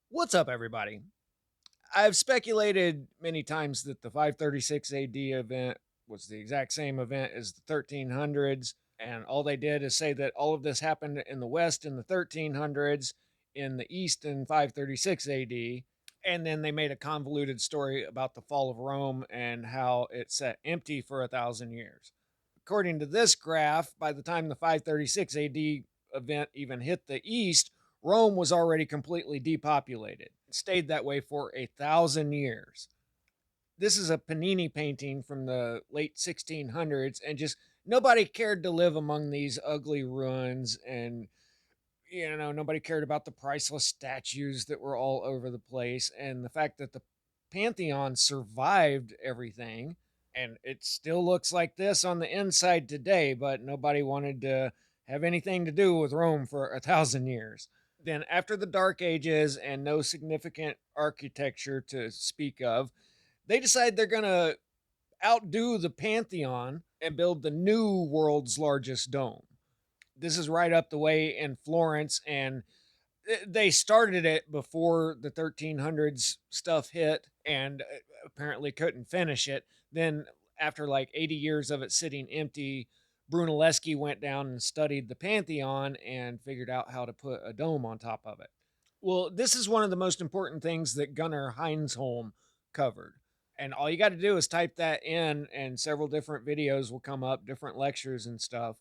What's up, everybody? I've speculated many times that the 536 AD event was the exact same event as the 1300s, and all they did is say that all of this happened in the West in the 1300s, in the East in 536 AD, and then they made a convoluted story about the fall of Rome and how it sat empty for 1,000 years. According to this graph, by the time the 536 AD event even hit the East, Rome was already completely depopulated. It stayed that way for 1,000 years. This is a Panini painting from the late 1600s, and just nobody cared to live among these ugly ruins. And, nobody cared about the priceless statues that were all over the place. And the fact that the Pantheon survived everything and it still looks like this on the inside today, but nobody wanted to have anything to do with Rome for 1,000 years. Then, after the Dark Ages and no significant architecture to speak of, they decide they're going to outdo the Pantheon and build the new world's largest dome. This is right up the way in Florence, and they started it before the 1300s stuff hit and apparently couldn't finish it. Then, after like 80 years of it sitting empty, Brunelleschi went down and studied the Pantheon and figured out how to put a dome on top of it. Well, this is one of the most important things that Gunnar Heinzholm covered. And all you got to do is type that in, and several different videos will come up, different lectures and stuff.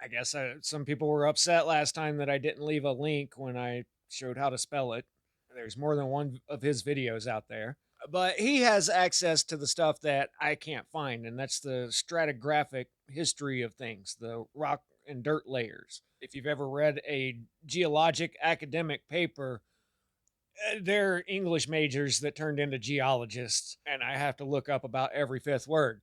I guess some people were upset last time that I didn't leave a link when I showed how to spell it. There's more than one of his videos out there. But he has access to the stuff that I can't find, and that's the stratigraphic history of things, the rock and dirt layers. If you've ever read a geologic academic paper, they're English majors that turned into geologists, and I have to look up about every fifth word.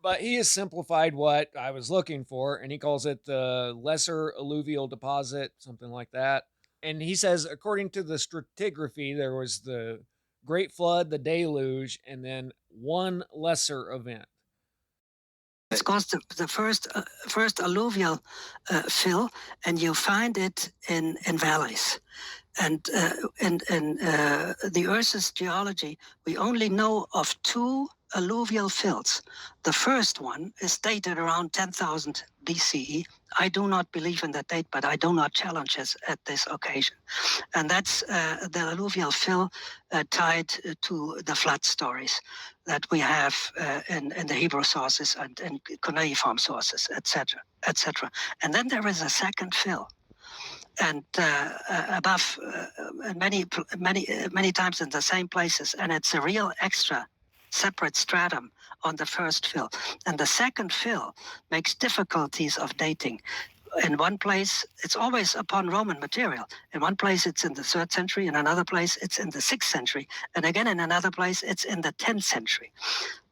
But he has simplified what I was looking for, and he calls it the lesser alluvial deposit, something like that. And he says, according to the stratigraphy, there was the Great Flood, the deluge, and then one lesser event. It's called the first alluvial fill, and you find it in valleys. And in the Earth's geology, we only know of two alluvial fills. The first one is dated around 10,000 BCE. I do not believe in that date, but I do not challenge it at this occasion. And that's the alluvial fill tied to the flood stories that we have in the Hebrew sources and in cuneiform sources, etc., etc. And then there is a second fill, and above many times in the same places, and it's a real extra separate stratum on the first fill. And the second fill makes difficulties of dating. In one place, it's always upon Roman material. In one place, it's in the 3rd century. In another place, it's in the 6th century. And again, in another place, it's in the 10th century.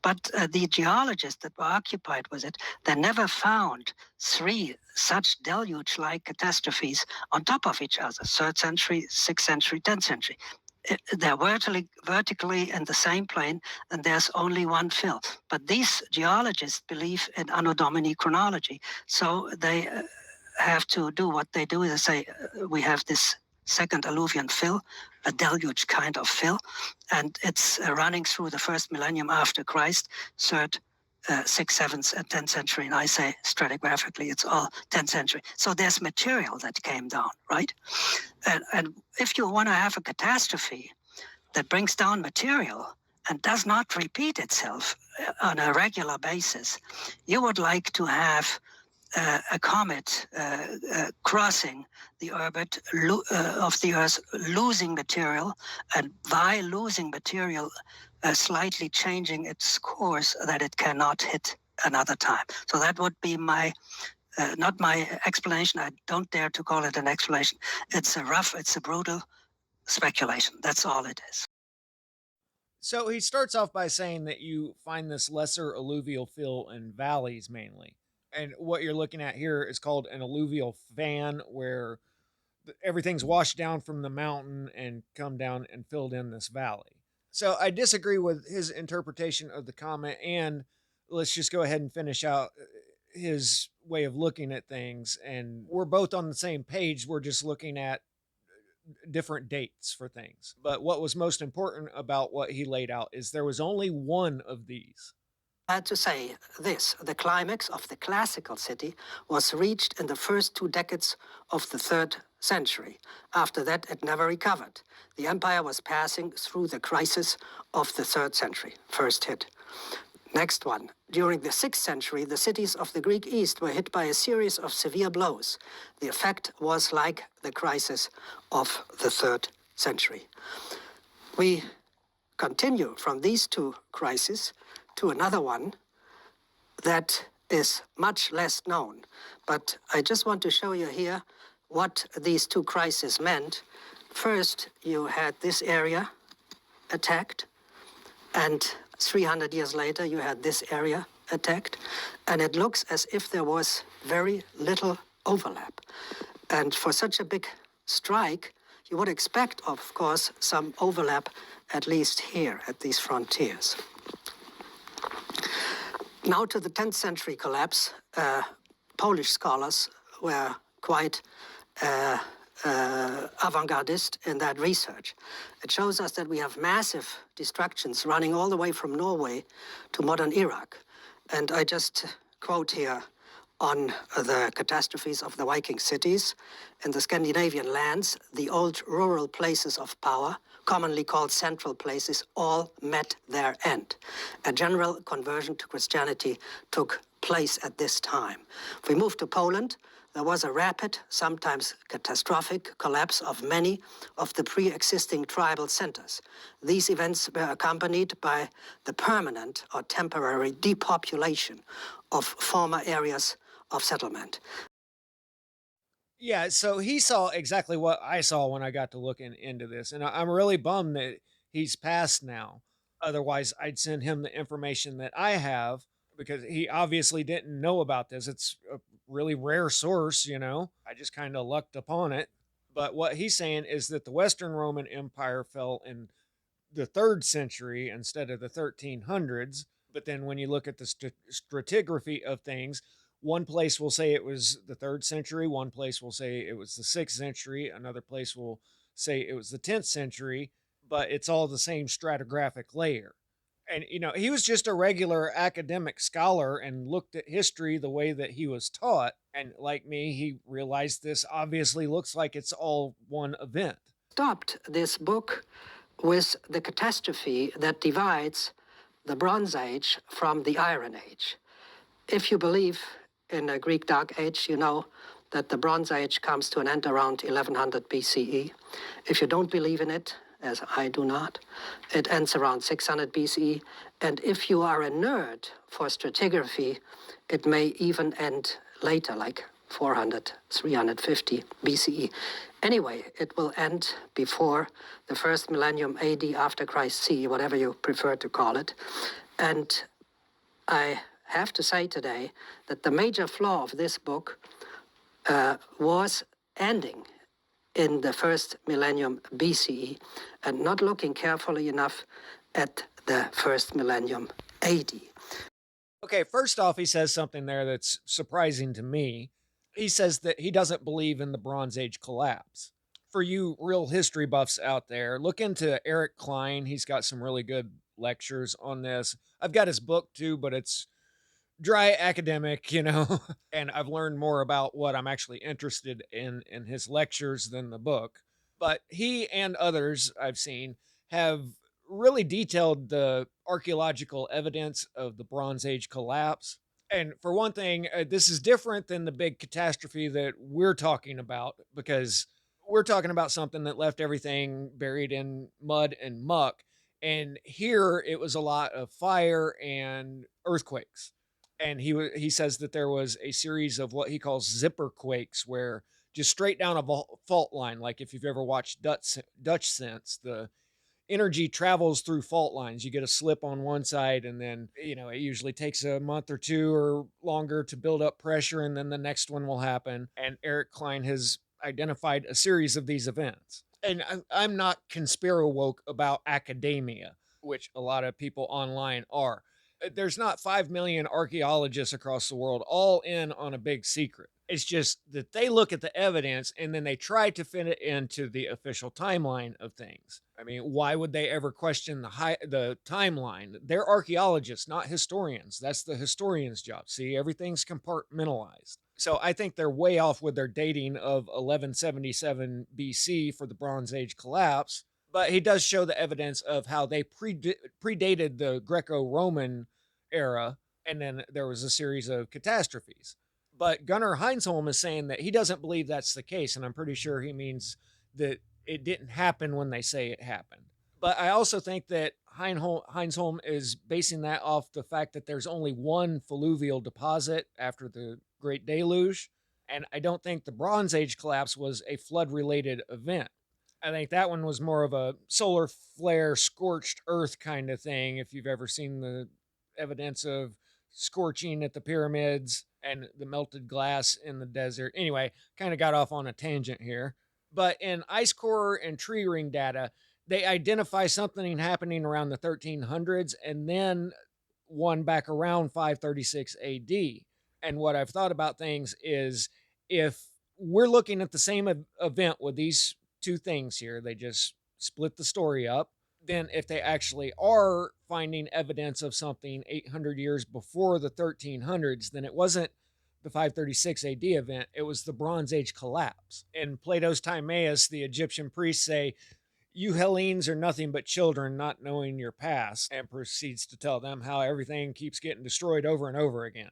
But the geologists that were occupied with it, they never found three such deluge-like catastrophes on top of each other, 3rd century, 6th century, 10th century. They're vertically in the same plane, and there's only one fill. But these geologists believe in Anno Domini chronology, so they have to do what they do. They say, we have this second alluvian fill, a deluge kind of fill, and it's running through the first millennium after Christ, 3rd, 6th, 7th, and 10th century, and I say stratigraphically it's all 10th century. So there's material that came down, right? And if you want to have a catastrophe that brings down material and does not repeat itself on a regular basis, you would like to have a comet crossing the orbit of the Earth, losing material, and by losing material, slightly changing its course that it cannot hit another time. So that would be my, not my explanation. I don't dare to call it an explanation. It's a brutal speculation. That's all it is. So he starts off by saying that you find this lesser alluvial fill in valleys mainly. And what you're looking at here is called an alluvial fan, where everything's washed down from the mountain and come down and filled in this valley. So I disagree with his interpretation of the comment, and let's just go ahead and finish out his way of looking at things. And we're both on the same page. We're just looking at different dates for things. But what was most important about what he laid out is there was only one of these. I had to say this: the climax of the classical city was reached in the first 2 decades of the third century. After that, it never recovered. The empire was passing through the crisis of the third century. First hit. Next one. During the 6th century, the cities of the Greek East were hit by a series of severe blows. The effect was like the crisis of the 3rd century. We continue from these two crises to another one that is much less known. But I just want to show you here what these two crises meant. First, you had this area attacked, and 300 years later, you had this area attacked, and it looks as if there was very little overlap. And for such a big strike, you would expect, of course, some overlap, at least here at these frontiers. Now to the 10th century collapse, Polish scholars were quite avant-gardist in that research. It shows us that we have massive destructions running all the way from Norway to modern Iraq. And I just quote here on the catastrophes of the Viking cities. In the Scandinavian lands, the old rural places of power, commonly called central places, all met their end. A general conversion to Christianity took place at this time. If we move to Poland, there was a rapid, sometimes catastrophic, collapse of many of the pre-existing tribal centers. These events were accompanied by the permanent or temporary depopulation of former areas of settlement. Yeah, so he saw exactly what I saw when I got to looking into this, and I'm really bummed that he's passed now. Otherwise, I'd send him the information that I have because he obviously didn't know about this. It's a really rare source, you know. I just kind of lucked upon it. But what he's saying is that the Western Roman Empire fell in the third century instead of the 1300s. But then when you look at the stratigraphy of things, one place will say it was the third century, one place will say it was the sixth century, another place will say it was the 10th century, but it's all the same stratigraphic layer. And, you know, he was just a regular academic scholar and looked at history the way that he was taught. And like me, he realized this obviously looks like it's all one event. Stopped this book with the catastrophe that divides the Bronze Age from the Iron Age. If you believe in a Greek Dark Age, you know that the Bronze Age comes to an end around 1100 BCE. If you don't believe in it, as I do not, it ends around 600 BCE. And if you are a nerd for stratigraphy, it may even end later, like 400, 350 BCE. Anyway, it will end before the first millennium AD, after Christ CE, whatever you prefer to call it. And I have to say today that the major flaw of this book was ending in the first millennium BCE and not looking carefully enough at the first millennium AD. Okay, first off, he says something there that's surprising to me. He says that he doesn't believe in the Bronze Age collapse. For you real history buffs out there, look into Eric Klein. He's got some really good lectures on this. I've got his book too, but it's dry academic, you know, and I've learned more about what I'm actually interested in his lectures than the book. But he and others I've seen have really detailed the archaeological evidence of the Bronze Age collapse. And for one thing, this is different than the big catastrophe that we're talking about because we're talking about something that left everything buried in mud and muck. And here it was a lot of fire and earthquakes. And he says that there was a series of what he calls zipper quakes, where just straight down a fault line, like if you've ever watched Dutch Sense, the energy travels through fault lines. You get a slip on one side, and then, you know, it usually takes a month or two or longer to build up pressure, and then the next one will happen. And Eric Klein has identified a series of these events. And I'm not conspiro woke about academia, which a lot of people online are. There's not 5 million archaeologists across the world all in on a big secret. It's just that they look at the evidence and then they try to fit it into the official timeline of things. I mean, why would they ever question the timeline? They're archaeologists, not historians. That's the historian's job. See, everything's compartmentalized. So I think they're way off with their dating of 1177 BC for the Bronze Age collapse. But he does show the evidence of how they predated the Greco-Roman era, and then there was a series of catastrophes. But Gunnar Heinzholm is saying that he doesn't believe that's the case, and I'm pretty sure he means that it didn't happen when they say it happened. But I also think that Heinzholm is basing that off the fact that there's only one fluvial deposit after the Great Deluge, and I don't think the Bronze Age collapse was a flood related event. I think that one was more of a solar flare, scorched earth kind of thing. If you've ever seen the evidence of scorching at the pyramids and the melted glass in the desert. Anyway, kind of got off on a tangent here. But in ice core and tree ring data, they identify something happening around the 1300s and then one back around 536 AD. And what I've thought about things is if we're looking at the same event with these two things here, they just split the story up. Then, if they actually are finding evidence of something 800 years before the 1300s, then it wasn't the 536 AD event, it was the Bronze Age collapse. In Plato's Timaeus, the Egyptian priests say, "You Hellenes are nothing but children, not knowing your past," and proceeds to tell them how everything keeps getting destroyed over and over again.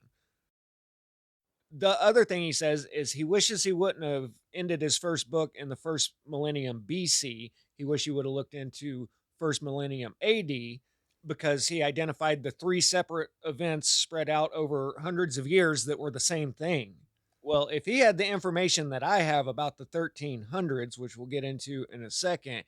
The other thing he says is he wishes he wouldn't have ended his first book in the first millennium BC. He wished he would have looked into first millennium AD because he identified the three separate events spread out over hundreds of years that were the same thing. Well, if he had the information that I have about the 1300s, which we'll get into in a second,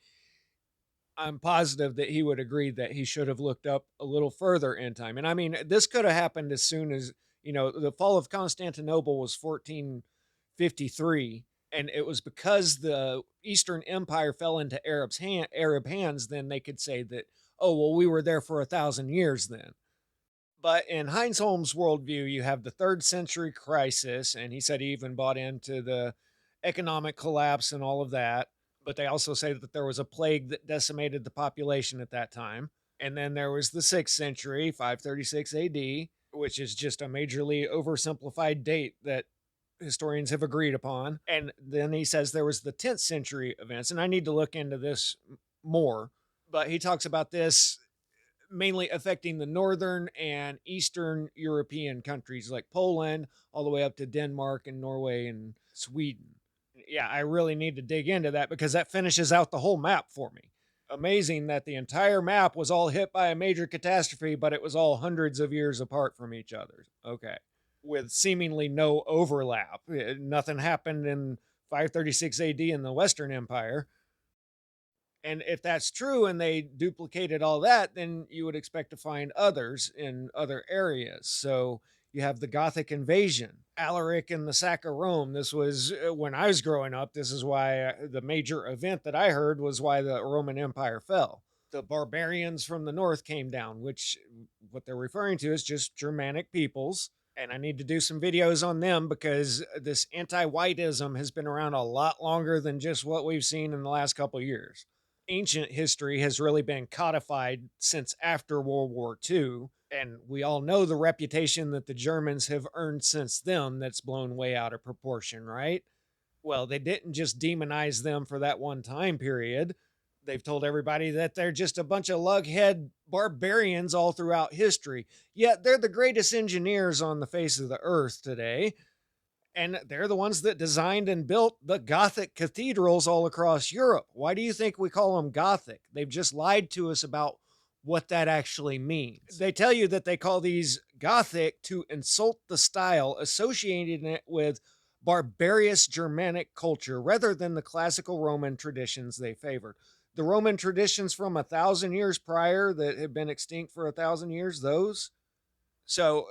I'm positive that he would agree that he should have looked up a little further in time. And I mean, this could have happened as soon as, the fall of Constantinople was 1453. And it was because the Eastern Empire fell into Arab hands, then they could say that, oh, well, we were there for 1,000 years then. But in Heinzholm's worldview, you have the third century crisis, and he said he even bought into the economic collapse and all of that. But they also say that there was a plague that decimated the population at that time. And then there was the sixth century, 536 AD, which is just a majorly oversimplified date that historians have agreed upon. And then he says there was the 10th century events, and I need to look into this more. But he talks about this mainly affecting the northern and eastern European countries like Poland, all the way up to Denmark and Norway and Sweden. Yeah, I really need to dig into that because that finishes out the whole map for me. Amazing that the entire map was all hit by a major catastrophe, but it was all hundreds of years apart from each other. Okay. With seemingly no overlap. Nothing happened in 536 AD in the Western Empire. And if that's true and they duplicated all that, then you would expect to find others in other areas. So you have the Gothic invasion, Alaric and the sack of Rome. This was when I was growing up. This is why the major event that I heard was why the Roman Empire fell. The barbarians from the north came down, which what they're referring to is just Germanic peoples. And I need to do some videos on them because this anti whiteism has been around a lot longer than just what we've seen in the last couple of years. Ancient history has really been codified since after World War II. And we all know the reputation that the Germans have earned since then that's blown way out of proportion, right? Well, they didn't just demonize them for that one time period. They've told everybody that they're just a bunch of lughead barbarians all throughout history. Yet they're the greatest engineers on the face of the earth today. And they're the ones that designed and built the Gothic cathedrals all across Europe. Why do you think we call them Gothic? They've just lied to us about what that actually means. They tell you that they call these Gothic to insult the style, associating it with barbarous Germanic culture rather than the classical Roman traditions they favored. The Roman traditions from 1,000 years prior that had been extinct for 1,000 years, those. So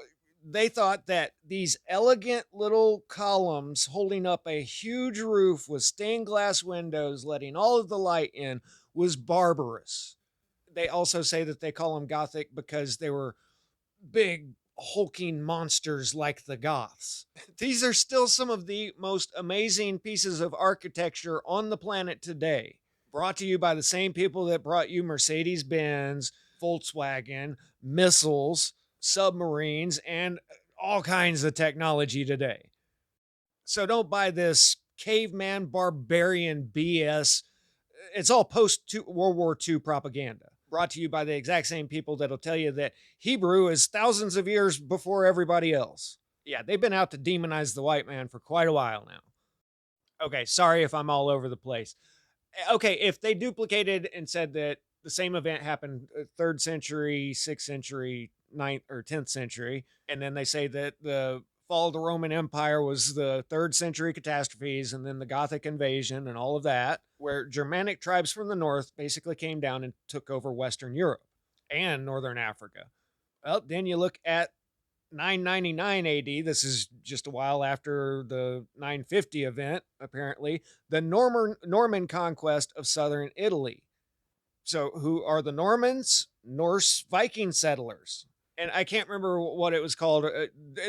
they thought that these elegant little columns holding up a huge roof with stained glass windows, letting all of the light in, was barbarous. They also say that they call them Gothic because they were big, hulking monsters like the Goths. These are still some of the most amazing pieces of architecture on the planet today, brought to you by the same people that brought you Mercedes Benz, Volkswagen, missiles, submarines, and all kinds of technology today. So don't buy this caveman barbarian BS. It's all post World War II propaganda, brought to you by the exact same people that'll tell you that Hebrew is thousands of years before everybody else. Yeah, they've been out to demonize the white man for quite a while now. Okay, sorry if I'm all over the place. Okay, if they duplicated and said that the same event happened third century, sixth century, ninth or 10th century, and then they say that the fall of the Roman Empire was the third century catastrophes and then the Gothic invasion and all of that, where Germanic tribes from the north basically came down and took over Western Europe and Northern Africa. Well, then you look at 999 AD, this is just a while after the 950 event, apparently, the Norman conquest of southern Italy. So, who are the Normans? Norse Viking settlers. And I can't remember what it was called.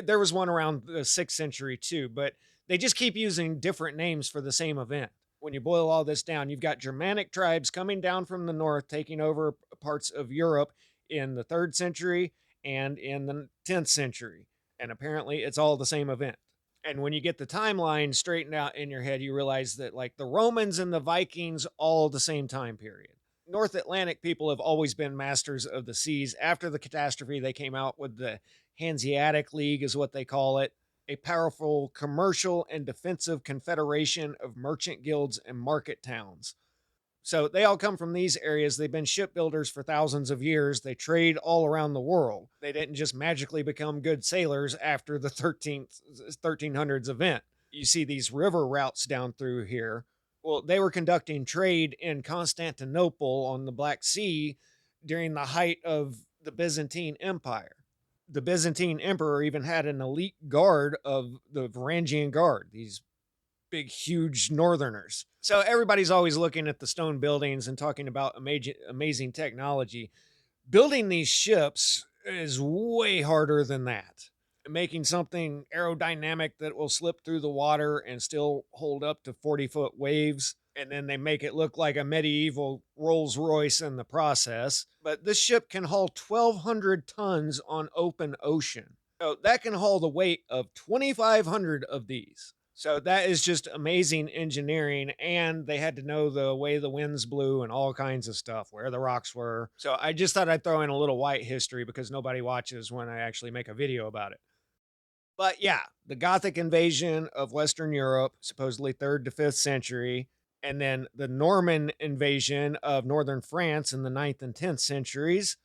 There was one around the 6th century too, but they just keep using different names for the same event. When you boil all this down, you've got Germanic tribes coming down from the north, taking over parts of Europe in the 3rd century and in the 10th century. And apparently, it's all the same event. And when you get the timeline straightened out in your head, you realize that, like, the Romans and the Vikings, all the same time period. North Atlantic people have always been masters of the seas. After the catastrophe, they came out with the Hanseatic League, is what they call it, a powerful commercial and defensive confederation of merchant guilds and market towns. So they all come from these areas. They've been shipbuilders for thousands of years. They trade all around the world. They didn't just magically become good sailors after the 1300s event. You see these river routes down through here. Well, they were conducting trade in Constantinople on the Black Sea during the height of the Byzantine Empire. The Byzantine emperor even had an elite guard of the Varangian Guard, these big, huge northerners. So everybody's always looking at the stone buildings and talking about amazing technology. Building these ships is way harder than that. Making something aerodynamic that will slip through the water and still hold up to 40-foot waves. And then they make it look like a medieval Rolls Royce in the process. But this ship can haul 1,200 tons on open ocean. So that can haul the weight of 2,500 of these. So that is just amazing engineering. And they had to know the way the winds blew and all kinds of stuff, where the rocks were. So I just thought I'd throw in a little white history because nobody watches when I actually make a video about it. But yeah, the Gothic invasion of Western Europe, supposedly 3rd to 5th century, and then the Norman invasion of northern France in the 9th and 10th centuries,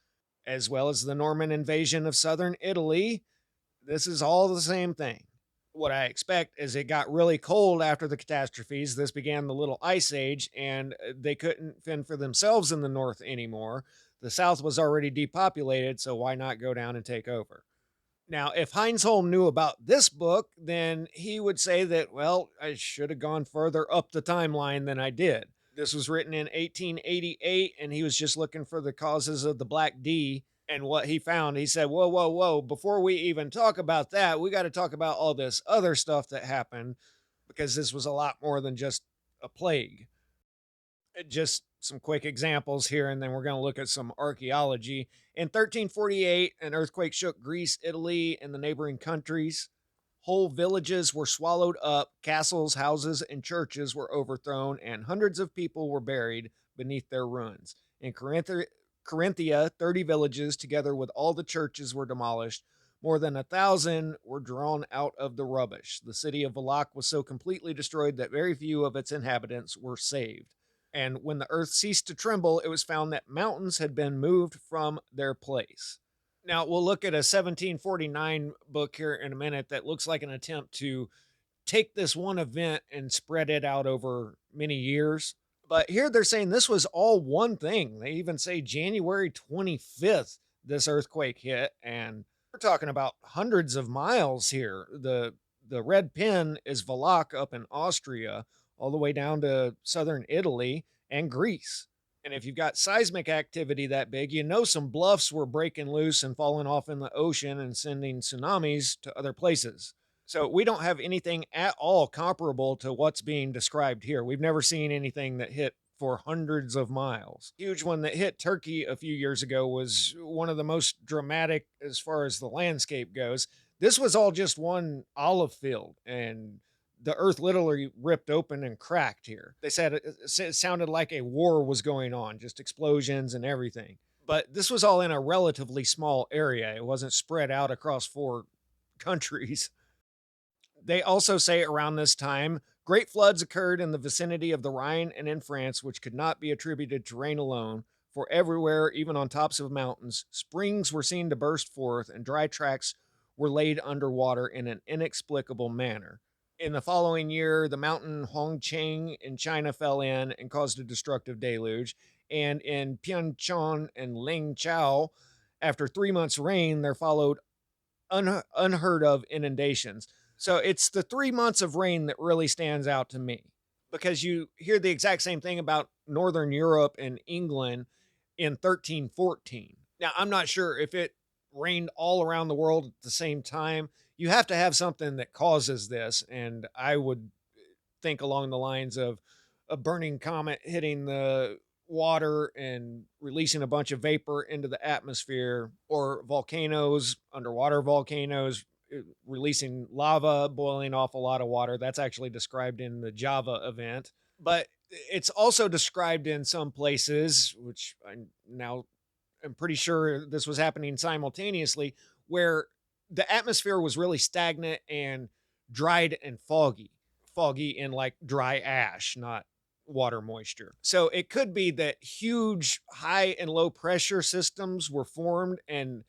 as well as the Norman invasion of southern Italy. This is all the same thing. What I expect is it got really cold after the catastrophes. This began the Little Ice Age, and they couldn't fend for themselves in the north anymore. The south was already depopulated, so why not go down and take over? Now, if Heinzholm knew about this book, then he would say that, well, I should have gone further up the timeline than I did. This was written in 1888, and he was just looking for the causes of the Black D. And what he found, he said, whoa, whoa, whoa, before we even talk about that, we got to talk about all this other stuff that happened because this was a lot more than just a plague. Just some quick examples here, and then we're going to look at some archaeology. In 1348, an earthquake shook Greece, Italy, and the neighboring countries. Whole villages were swallowed up, castles, houses, and churches were overthrown, and hundreds of people were buried beneath their ruins. In Corinthia, 30 villages, together with all the churches, were demolished. More than 1,000 were drawn out of the rubbish. The city of Valak was so completely destroyed that very few of its inhabitants were saved. And when the earth ceased to tremble, it was found that mountains had been moved from their place. Now, we'll look at a 1749 book here in a minute that looks like an attempt to take this one event and spread it out over many years. But here they're saying this was all one thing. They even say January 25th, this earthquake hit, and we're talking about hundreds of miles here. The red pin is Valak up in Austria, all the way down to southern Italy and Greece. And if you've got seismic activity that big, you know some bluffs were breaking loose and falling off in the ocean and sending tsunamis to other places. So we don't have anything at all comparable to what's being described here. We've never seen anything that hit for hundreds of miles. Huge one that hit Turkey a few years ago was one of the most dramatic as far as the landscape goes. This was all just one olive field, and the earth literally ripped open and cracked here. They said it sounded like a war was going on, just explosions and everything. But this was all in a relatively small area. It wasn't spread out across four countries. They also say around this time, great floods occurred in the vicinity of the Rhine and in France, which could not be attributed to rain alone. For everywhere, even on tops of mountains, springs were seen to burst forth and dry tracks were laid underwater in an inexplicable manner. In the following year, the mountain Hongcheng in China fell in and caused a destructive deluge. And in Pyeongchang and Lingchao, after 3 months' rain, there followed unheard of inundations. So it's the 3 months of rain that really stands out to me, because you hear the exact same thing about Northern Europe and England in 1314. Now, I'm not sure if it rained all around the world at the same time. You have to have something that causes this. And I would think along the lines of a burning comet hitting the water and releasing a bunch of vapor into the atmosphere, or volcanoes, underwater volcanoes, releasing lava, boiling off a lot of water. That's actually described in the Java event. But it's also described in some places, which I now am pretty sure this was happening simultaneously, where the atmosphere was really stagnant and dried and foggy. Foggy in like dry ash, not water moisture. So it could be that huge high and low pressure systems were formed, and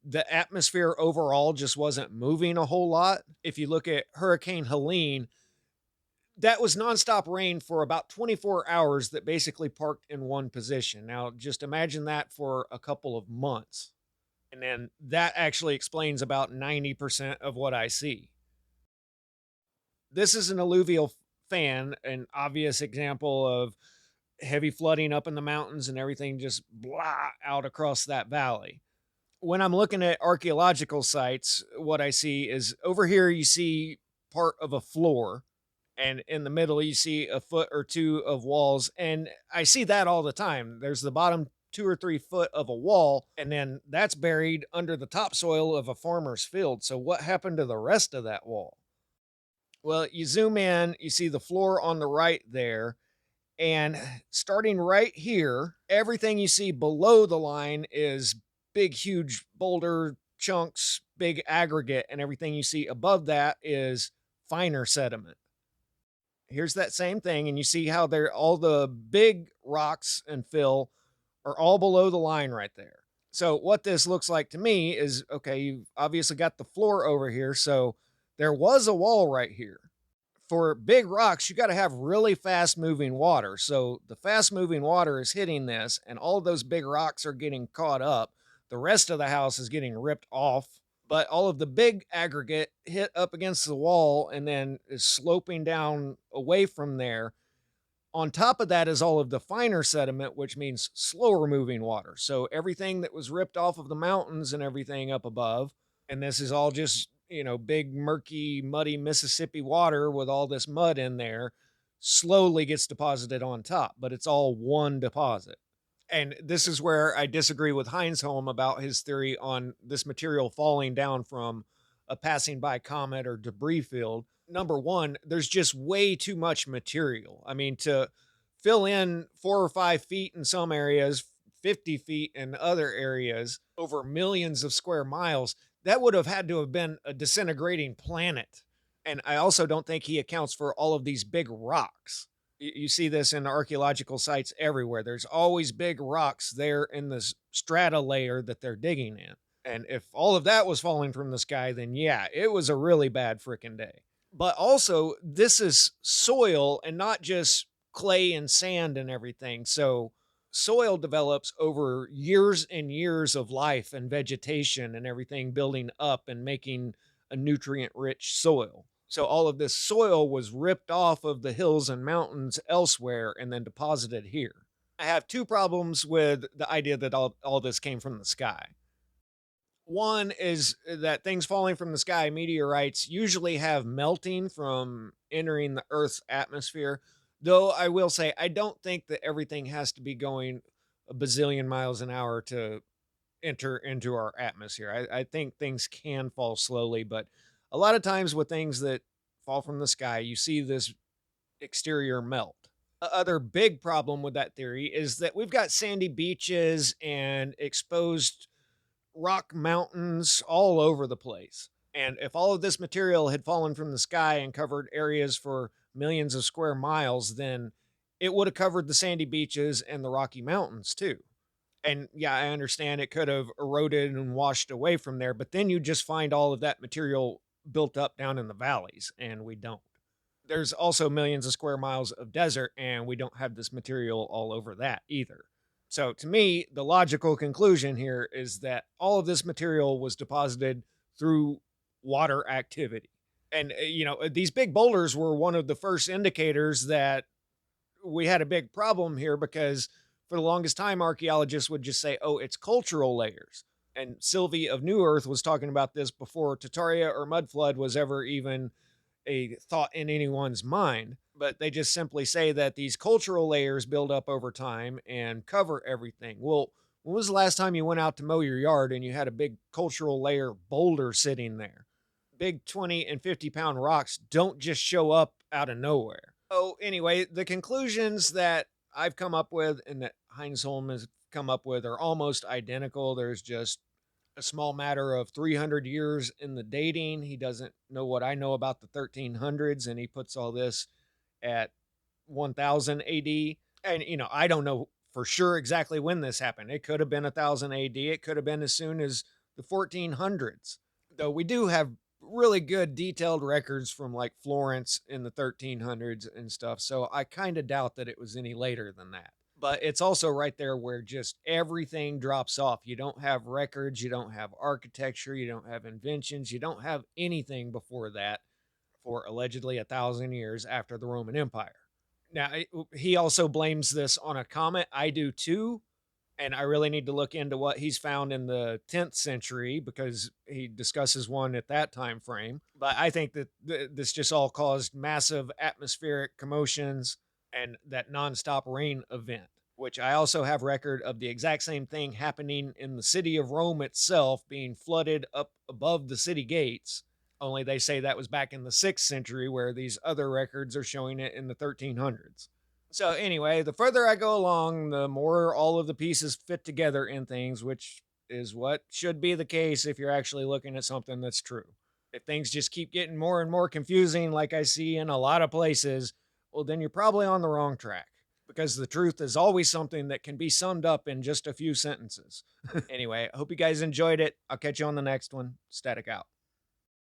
the atmosphere overall just wasn't moving a whole lot. If you look at Hurricane Helene, that was nonstop rain for about 24 hours that basically parked in one position. Now, just imagine that for a couple of months. And then that actually explains about 90% of what I see. This is an alluvial fan, an obvious example of heavy flooding up in the mountains and everything just blah out across that valley. When I'm looking at archaeological sites, what I see is over here, you see part of a floor, and in the middle, you see a foot or two of walls. And I see that all the time. There's the bottom 2 or 3 foot of a wall, and then that's buried under the topsoil of a farmer's field. So, what happened to the rest of that wall? Well, you zoom in, you see the floor on the right there, and starting right here, everything you see below the line is big, huge boulder chunks, big aggregate, and everything you see above that is finer sediment. Here's that same thing, and you see how they're all the big rocks and fill are all below the line right there. So what this looks like to me is, okay, you've obviously got the floor over here, so there was a wall right here. For big rocks, you got to have really fast moving water. So the fast moving water is hitting this, and all of those big rocks are getting caught up. The rest of the house is getting ripped off, but all of the big aggregate hit up against the wall and then is sloping down away from there. On top of that is all of the finer sediment, which means slower moving water. So everything that was ripped off of the mountains and everything up above, and this is all just, big, murky, muddy Mississippi water with all this mud in there, slowly gets deposited on top, but it's all one deposit. And this is where I disagree with Heinzholm about his theory on this material falling down from a passing by comet or debris field. Number one, there's just way too much material. I mean, to fill in 4 or 5 feet in some areas, 50 feet in other areas, over millions of square miles, that would have had to have been a disintegrating planet. And I also don't think he accounts for all of these big rocks. You see this in archaeological sites everywhere. There's always big rocks there in the strata layer that they're digging in. And if all of that was falling from the sky, then yeah, it was a really bad freaking day. But also, this is soil and not just clay and sand and everything. So, soil develops over years and years of life and vegetation and everything building up and making a nutrient rich soil. So, all of this soil was ripped off of the hills and mountains elsewhere and then deposited here. I have two problems with the idea that all this came from the sky. One is that things falling from the sky, meteorites, usually have melting from entering the Earth's atmosphere. Though I will say, I don't think that everything has to be going a bazillion miles an hour to enter into our atmosphere. I think things can fall slowly, but a lot of times with things that fall from the sky, you see this exterior melt. Other big problem with that theory is that we've got sandy beaches and exposed rock mountains all over the place. And if all of this material had fallen from the sky and covered areas for millions of square miles, then it would have covered the sandy beaches and the Rocky Mountains too. And yeah, I understand it could have eroded and washed away from there, but then you just find all of that material built up down in the valleys, and we don't. There's also millions of square miles of desert, and we don't have this material all over that either. So, to me, the logical conclusion here is that all of this material was deposited through water activity. And, these big boulders were one of the first indicators that we had a big problem here because for the longest time, archaeologists would just say, oh, it's cultural layers. And Sylvie of New Earth was talking about this before Tartaria or Mudflood was ever even a thought in anyone's mind. But they just simply say that these cultural layers build up over time and cover everything. Well, when was the last time you went out to mow your yard and you had a big cultural layer boulder sitting there? Big 20 and 50-pound rocks don't just show up out of nowhere. Oh, anyway, the conclusions that I've come up with and that Heinzholm has come up with are almost identical. There's just a small matter of 300 years in the dating. He doesn't know what I know about the 1300s, and he puts all this at 1000 AD. And, I don't know for sure exactly when this happened. It could have been 1000 AD. It could have been as soon as the 1400s. Though we do have really good detailed records from like Florence in the 1300s and stuff. So I kind of doubt that it was any later than that. But it's also right there where just everything drops off. You don't have records, you don't have architecture, you don't have inventions, you don't have anything before that for allegedly 1,000 years after the Roman Empire. Now, he also blames this on a comet. I do too. And I really need to look into what he's found in the 10th century because he discusses one at that time frame. But I think that this just all caused massive atmospheric commotions and that nonstop rain event, which I also have record of the exact same thing happening in the city of Rome itself being flooded up above the city gates. Only they say that was back in the 6th century, where these other records are showing it in the 1300s. So anyway, the further I go along, the more all of the pieces fit together in things, which is what should be the case if you're actually looking at something that's true. If things just keep getting more and more confusing, like I see in a lot of places, well, then you're probably on the wrong track because the truth is always something that can be summed up in just a few sentences. Anyway, I hope you guys enjoyed it. I'll catch you on the next one. Static out.